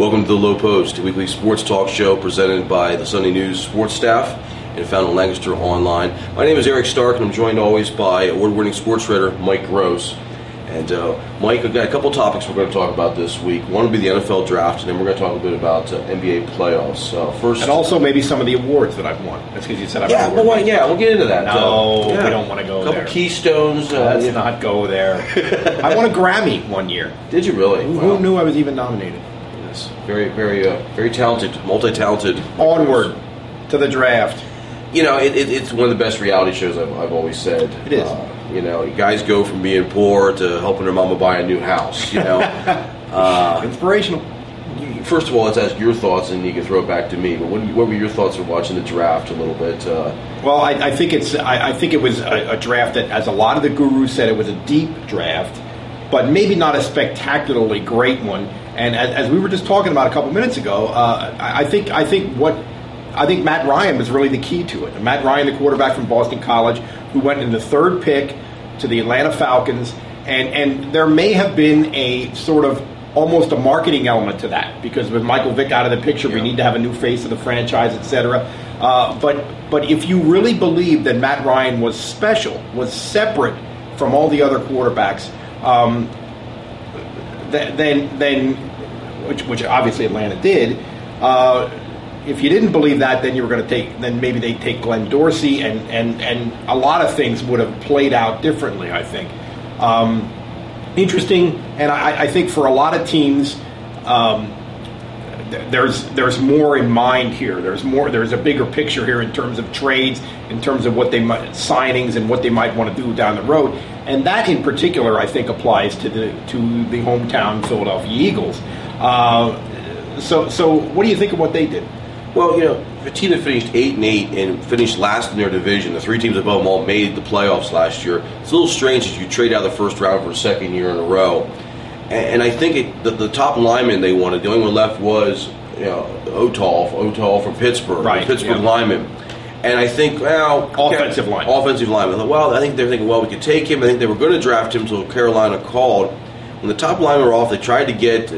Welcome to the Low Post, a weekly sports talk show presented by the Sunday News sports staff and found on Lancaster Online. My name is Eric Stark, and I'm joined always by award-winning sports writer Mike Gross. And Mike, we've got a couple topics we're going to talk about this week. One will be the NFL draft, and then we're going to talk a bit about NBA playoffs. First, and also maybe some of the awards that I've won. That's because you said I've won. We'll get into that. No, we don't want to go there. A couple Keystones. Let's not go there. I won a Grammy one year. Did you really? Who knew I was even nominated? Yes, very talented, multi-talented. Onward to the draft. You know, it's one of the best reality shows I've always said. It is. You know, guys go from being poor to helping their mama buy a new house, you know. Inspirational. First of all, let's ask your thoughts, and you can throw it back to me. But what were your thoughts of watching the draft a little bit? Well, I think it was a draft that, as a lot of the gurus said, it was a deep draft, but maybe not a spectacularly great one. And as we were just talking about a couple minutes ago, I think Matt Ryan was really the key to it. Matt Ryan, the quarterback from Boston College, who went in the third pick to the Atlanta Falcons, and there may have been a sort of almost a marketing element to that, because with Michael Vick out of the picture, we need to have a new face of the franchise, etc. But if you really believe that Matt Ryan was special, was separate from all the other quarterbacks, then which obviously Atlanta did. If you didn't believe that, then you were going to then maybe they'd take Glenn Dorsey, and a lot of things would have played out differently, I think. Interesting, and I think for a lot of teams, there's more in mind here. There's a bigger picture here in terms of trades, in terms of what they might, signings, and what they might want to do down the road. And that in particular, I think, applies to the hometown Philadelphia Eagles. So what do you think of what they did? Well, you know, a team that finished 8-8 and finished last in their division, the three teams above them all made the playoffs last year. It's a little strange as you trade out the first round for a second year in a row. And I think the top lineman they wanted, the only one left was, you know, Otall from Pittsburgh, right, Pittsburgh lineman. And I think, offensive lineman. Well, I think they're thinking, we could take him. I think they were going to draft him until Carolina called. When the top linemen were off, they tried to get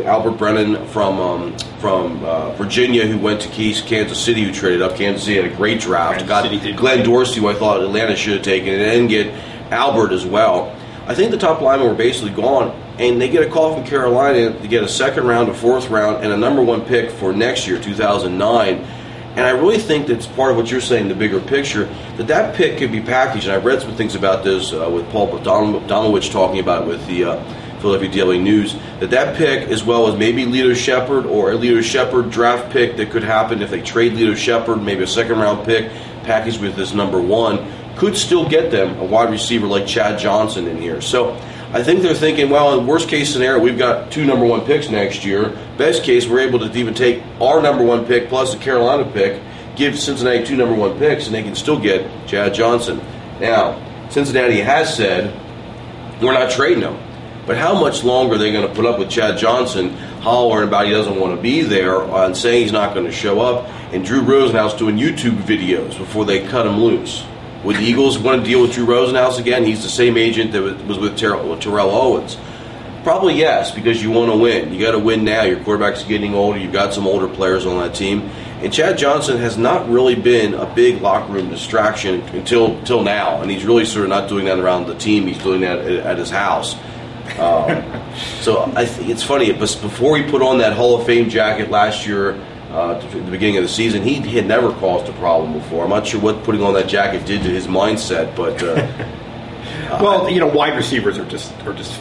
Albert Brennan from Virginia, who went to Kansas City, who traded up. Kansas City had a great draft. Got Glenn Dorsey, who I thought Atlanta should have taken, and then get Albert as well. I think the top linemen were basically gone, and they get a call from Carolina to get a second round, a fourth round, and a number one pick for next year, 2009. And I really think that's part of what you're saying, the bigger picture, that pick could be packaged. And I've read some things about this with Paul Domowitch talking about it with the Philadelphia Daily News, that pick, as well as maybe Lito Shepherd or a Lito Shepherd draft pick that could happen if they trade Lito Shepherd, maybe a second-round pick packaged with this number one, could still get them a wide receiver like Chad Johnson in here. So I think they're thinking, well, in worst-case scenario, we've got 2 number one picks next year. Best case, we're able to even take our number one pick plus the Carolina pick, give Cincinnati 2 number one picks, and they can still get Chad Johnson. Now, Cincinnati has said, we're not trading him. But how much longer are they going to put up with Chad Johnson hollering about he doesn't want to be there and saying he's not going to show up, and Drew Rosenhaus doing YouTube videos before they cut him loose? Would the Eagles want to deal with Drew Rosenhaus again? He's the same agent that was with Terrell Owens. Probably yes, because you want to win. You got to win now. Your quarterback's getting older. You've got some older players on that team. And Chad Johnson has not really been a big locker room distraction until now. And he's really sort of not doing that around the team. He's doing that at his house. So I think it's funny, but before he put on that Hall of Fame jacket last year, at the beginning of the season, he had never caused a problem before. I'm not sure what putting on that jacket did to his mindset, but well, you know, wide receivers are just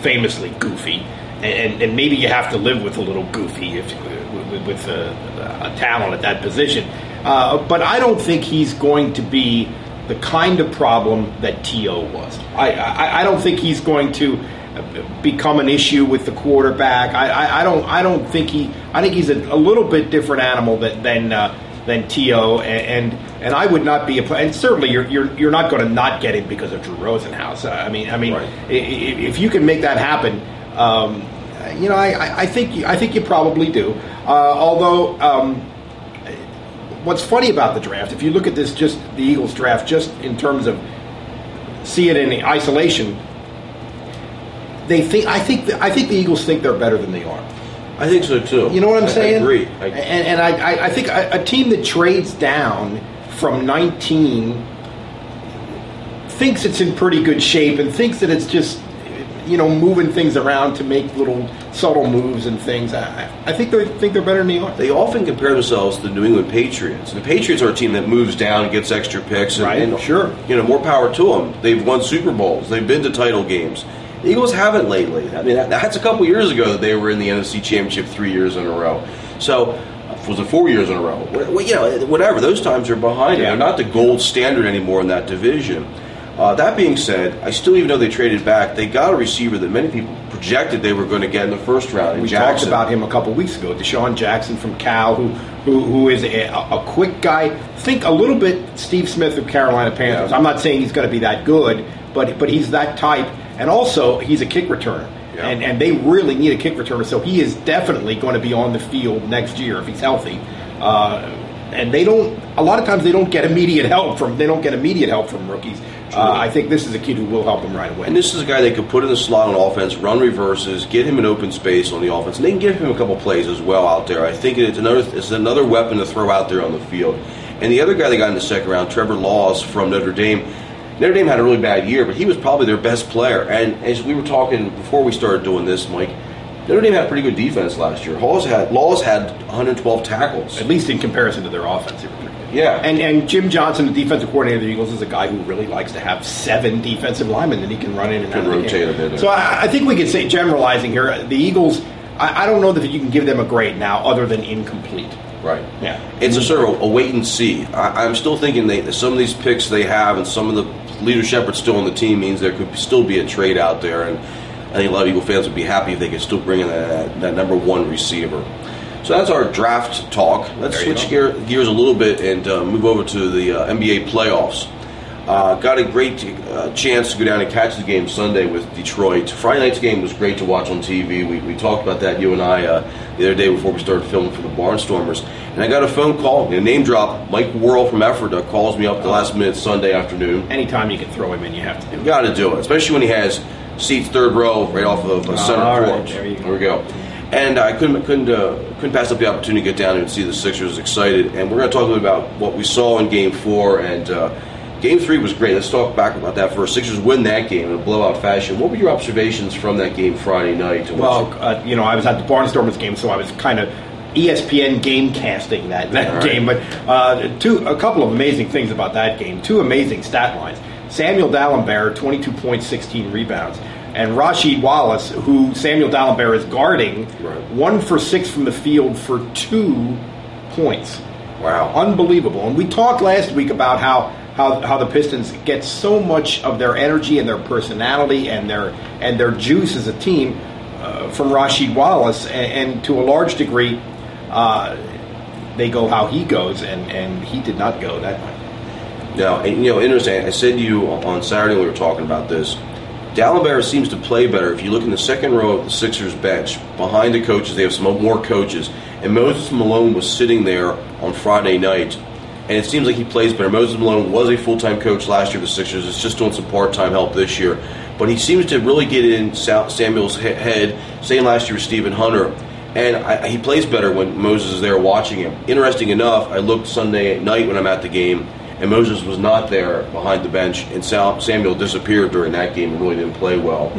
famously goofy, and maybe you have to live with a little goofy with a talent at that position. But I don't think he's going to be the kind of problem that T.O. was. I don't think he's going to become an issue with the quarterback. I think he's a little bit different animal than T.O. and I would not be and certainly you're not going to not get him because of Drew Rosenhaus. I mean right. If you can make that happen, you know, I think you probably do. Although what's funny about the draft, if you look at this, just the Eagles draft, just in terms of see it in isolation, I think the Eagles think they're better than they are. I think so too. You know what I'm saying? I agree. And I think a team that trades down from 19 thinks it's in pretty good shape and thinks that it's just, moving things around to make little subtle moves and things. I think they're better than they are. They often compare themselves to the New England Patriots. The Patriots are a team that moves down and gets extra picks. And sure. More power to them. They've won Super Bowls. They've been to title games. The Eagles haven't lately. I mean, that's a couple years ago that they were in the NFC Championship 3 years in a row. So, was it 4 years in a row? Whatever. Those times are behind them. They're not the gold standard anymore in that division. That being said, I still, even though they traded back, they got a receiver that many people projected they were going to get in the first round. We talked about him a couple weeks ago, Deshaun Jackson from Cal, who is a quick guy. Think a little bit Steve Smith of Carolina Panthers. Yeah. I'm not saying he's going to be that good, but he's that type. And also, he's a kick returner. Yeah. And they really need a kick returner, so he is definitely going to be on the field next year if he's healthy. And a lot of times they don't get immediate help from rookies. I think this is a kid who will help them right away. And this is a guy they could put in the slot on offense, run reverses, get him in open space on the offense, and they can give him a couple plays as well out there. I think it's another weapon to throw out there on the field. And the other guy they got in the second round, Trevor Laws from Notre Dame. Notre Dame had a really bad year, but he was probably their best player. And as we were talking before we started doing this, Mike, Notre Dame had a pretty good defense last year. Laws had 112 tackles. At least in comparison to their offense. Yeah. And Jim Johnson, the defensive coordinator of the Eagles, is a guy who really likes to have 7 defensive linemen that he can run in and out. Can rotate a bit. So I think we could say, generalizing here, the Eagles, I don't know that you can give them a grade now other than incomplete. Right. Yeah. It's a sort of a wait and see. I'm still thinking some of these picks they have and some of the leadership that's still on the team means there could still be a trade out there. And I think a lot of Eagle fans would be happy if they could still bring in that number 1 receiver. So that's our draft talk. Let's switch gears a little bit and move over to the NBA playoffs. Got a great chance to go down and catch the game Sunday with Detroit. Friday night's game was great to watch on TV. We talked about that, you and I, the other day before we started filming for the Barnstormers. And I got a phone call, a name drop. Mike Worrell from Ephrata calls me up the last minute Sunday afternoon. Anytime you can throw him in, you have to do it. Got to do it, especially when he has seats third row right off of center court. There we go. And I couldn't pass up the opportunity to get down and see the Sixers excited. And we're going to talk a little bit about what we saw in Game 4. And Game 3 was great. Let's talk back about that first. Sixers win that game in a blowout fashion. What were your observations from that game Friday night? Well, I was at the Barnstormers game, so I was kind of ESPN game casting that game. But a couple of amazing things about that game. 2 amazing stat lines. Samuel Dalembert, 22 points, 16 rebounds. And Rasheed Wallace, who Samuel Dalembert is guarding, 1 for 6 from the field for 2 points. Wow. Unbelievable. And we talked last week about how the Pistons get so much of their energy and their personality and their juice as a team from Rasheed Wallace. And to a large degree, they go how he goes, and he did not go that night. No, and interesting. I said to you on Saturday when we were talking about this, Dalembert seems to play better. If you look in the second row of the Sixers bench, behind the coaches, they have some more coaches. And Moses Malone was sitting there on Friday night, and it seems like he plays better. Moses Malone was a full-time coach last year for the Sixers. Is just doing some part-time help this year. But he seems to really get in Samuel's head, same last year with Stephen Hunter. And he plays better when Moses is there watching him. Interesting enough, I looked Sunday night when I'm at the game, and Moses was not there behind the bench, and Samuel disappeared during that game and really didn't play well.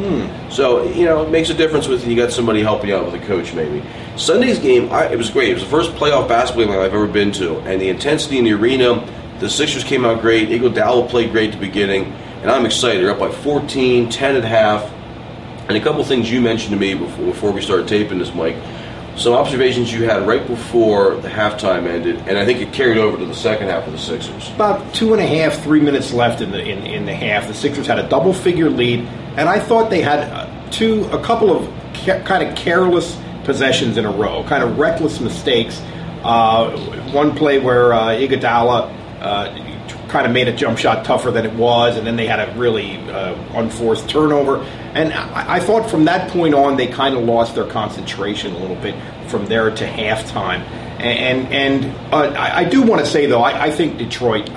So, it makes a difference when you got somebody helping out with a coach maybe. Sunday's game, it was great. It was the first playoff basketball game I've ever been to, and the intensity in the arena, the Sixers came out great. Iguodala played great at the beginning, and I'm excited. They're up by 14, 10 at half, and a couple things you mentioned to me before we started taping this, Mike. Some observations you had right before the halftime ended, and I think it carried over to the second half of the Sixers. About 2.5, 3 minutes left in the half. The Sixers had a double-figure lead, and I thought they had a couple of kind of careless possessions in a row, kind of reckless mistakes. One play where Iguodala kind of made a jump shot tougher than it was, and then they had a really unforced turnover. And I thought from that point on, they kind of lost their concentration a little bit from there to halftime. And I do want to say, though, I think Detroit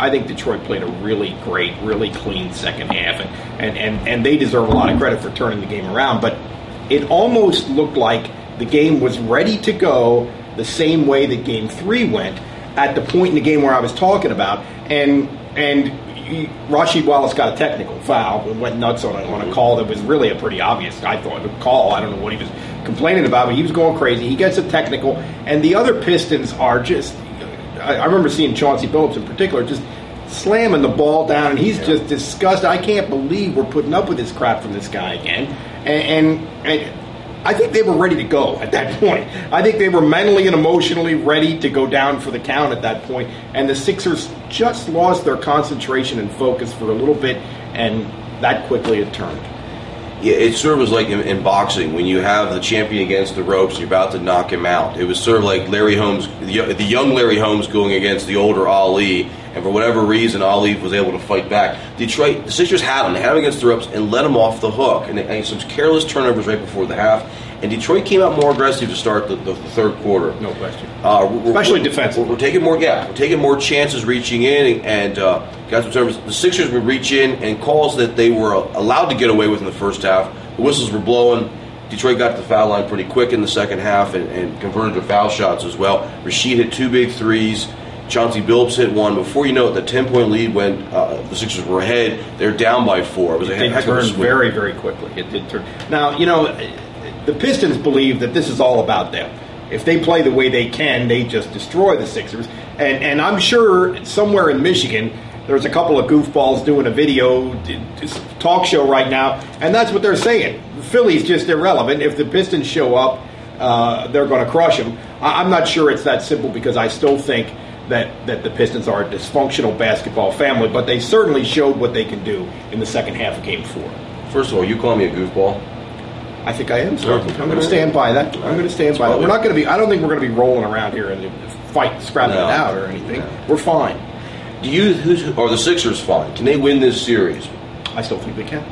played a really great, really clean second half, and they deserve a lot of credit for turning the game around. But it almost looked like the game was ready to go the same way that Game 3 went at the point in the game where I was talking about. And Rasheed Wallace got a technical foul and went nuts on a call that was really a pretty obvious, I thought, call. I don't know what he was complaining about, but he was going crazy. He gets a technical, and the other Pistons are just, I remember seeing Chauncey Billups in particular just slamming the ball down, and he's just disgusted. I can't believe we're putting up with this crap from this guy again. And I think they were ready to go at that point. I think they were mentally and emotionally ready to go down for the count at that point. And the Sixers just lost their concentration and focus for a little bit, and that quickly it turned. Yeah, it sort of was like in boxing when you have the champion against the ropes, you're about to knock him out. It was sort of like Larry Holmes, the young Larry Holmes going against the older Ali, and for whatever reason, Ali was able to fight back. Detroit, the Sixers had him. They had him against the ropes and let him off the hook. And some careless turnovers right before the half. And Detroit came out more aggressive to start the third quarter. No question. Especially defensively. We're taking more, we're taking more chances reaching in, and got some turnovers. The Sixers would reach in, and calls that they were allowed to get away with in the first half. The whistles were blowing. Detroit got to the foul line pretty quick in the second half and converted to foul shots as well. Rasheed hit 2 big threes. Chauncey Billups hit one. Before you know it, the 10-point lead went. The Sixers were ahead. They're down by 4. It was a heck of a swing. Very, very quickly. It did turn. Now, the Pistons believe that this is all about them. If they play the way they can, they just destroy the Sixers. And I'm sure somewhere in Michigan, there's a couple of goofballs doing a video talk show right now, and that's what they're saying. Philly's just irrelevant. If the Pistons show up, they're going to crush them. I'm not sure it's that simple, because I still think that the Pistons are a dysfunctional basketball family, but they certainly showed what they can do in the second half of Game 4. First of all, you call me a goofball? I think I am, sir. I'm going to stand by that. I'm going to stand by that. We're not going to be. I don't think we're going to be rolling around here and scrapping it out or anything. No. We're fine. Are the Sixers fine? Can they win this series? I still think they can.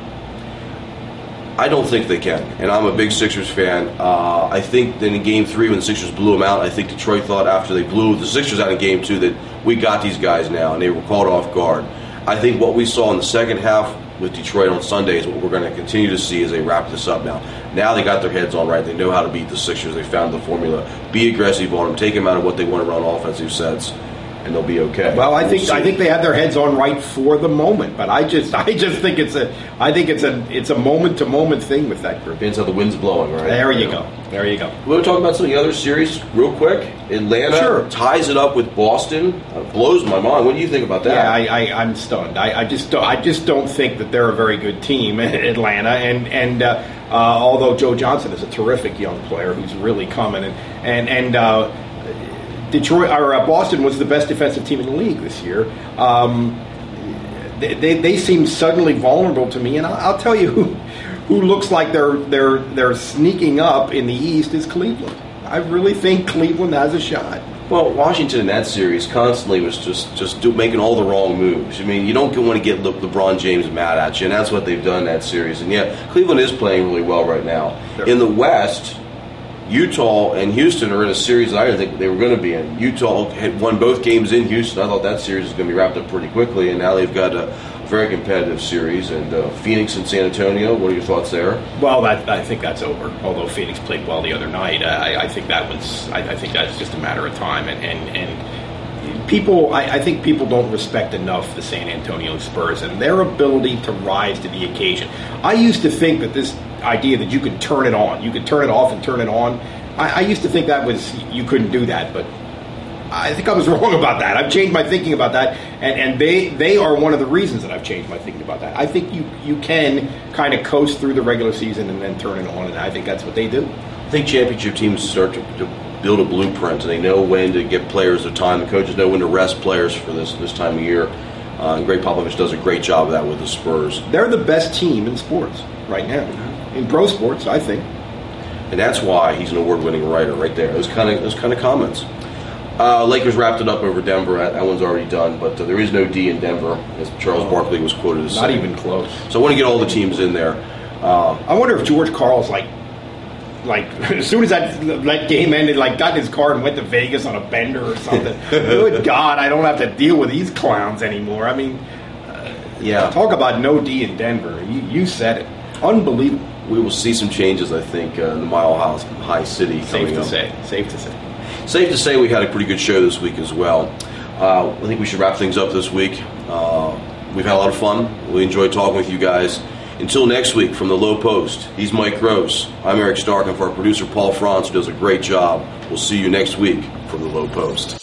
I don't think they can, and I'm a big Sixers fan. I think that in Game 3, when the Sixers blew them out, I think Detroit thought after they blew the Sixers out in Game 2 that we got these guys now, and they were caught off guard. I think what we saw in the second half with Detroit on Sunday is what we're going to continue to see as they wrap this up now. Now they got their heads on right. They know how to beat the Sixers. They found the formula. Be aggressive on them. Take them out of what they want to run offensive sets, and they'll be okay. Well, I think they have their heads on right for the moment, but I just think it's a moment to moment thing with that group. Depends how the wind's blowing, right? There you go. We want to talk about some of the other series real quick. Atlanta ties it up with Boston. Blows my mind. What do you think about that? Yeah, I'm stunned. I just don't think that they're a very good team, Atlanta. And although Joe Johnson is a terrific young player who's really coming, and Detroit or Boston was the best defensive team in the league this year. They seem suddenly vulnerable to me, and I'll tell you who looks like they're sneaking up in the East is Cleveland. I really think Cleveland has a shot. Well, Washington in that series constantly was just making all the wrong moves. I mean, you don't want to get LeBron James mad at you, and that's what they've done in that series. And yeah, Cleveland is playing really well right now. Sure. In the West, Utah and Houston are in a series that I didn't think they were going to be in. Utah had won both games in Houston. I thought that series was going to be wrapped up pretty quickly, and now they've got a very competitive series. And Phoenix and San Antonio, what are your thoughts there? Well, I think that's over. Although Phoenix played well the other night, I think that's just a matter of time. And people, I think people don't respect enough the San Antonio Spurs and their ability to rise to the occasion. I used to think that this idea that you could turn it on, you could turn it off and turn it on. I used to think that was you couldn't do that, but I think I was wrong about that. I've changed my thinking about that, and they are one of the reasons that I've changed my thinking about that. I think you can kind of coast through the regular season and then turn it on, and I think that's what they do. I think championship teams start to build a blueprint, and they know when to give players their time. The coaches know when to rest players for this time of year. And Greg Popovich does a great job of that with the Spurs. They're the best team in sports right now. In pro sports, I think. And that's why he's an award-winning writer right there. Those kind of comments. Lakers wrapped it up over Denver. That one's already done, but there is no D in Denver, as Charles Barkley was quoted as saying. Not even close. So I want to get all the teams in there. I wonder if George Karl's like as soon as that game ended, got his car and went to Vegas on a bender or something. Good God, I don't have to deal with these clowns anymore. I mean, talk about no D in Denver. You said it. Unbelievable. we will see some changes, I think, in the Mile High City coming up. Safe to say. Safe to say we had a pretty good show this week as well. I think we should wrap things up this week. We've had a lot of fun. We enjoyed talking with you guys. Until next week, from the Low Post, he's Mike Gross. I'm Eric Stark, and for our producer Paul Franz, who does a great job. We'll see you next week from the Low Post.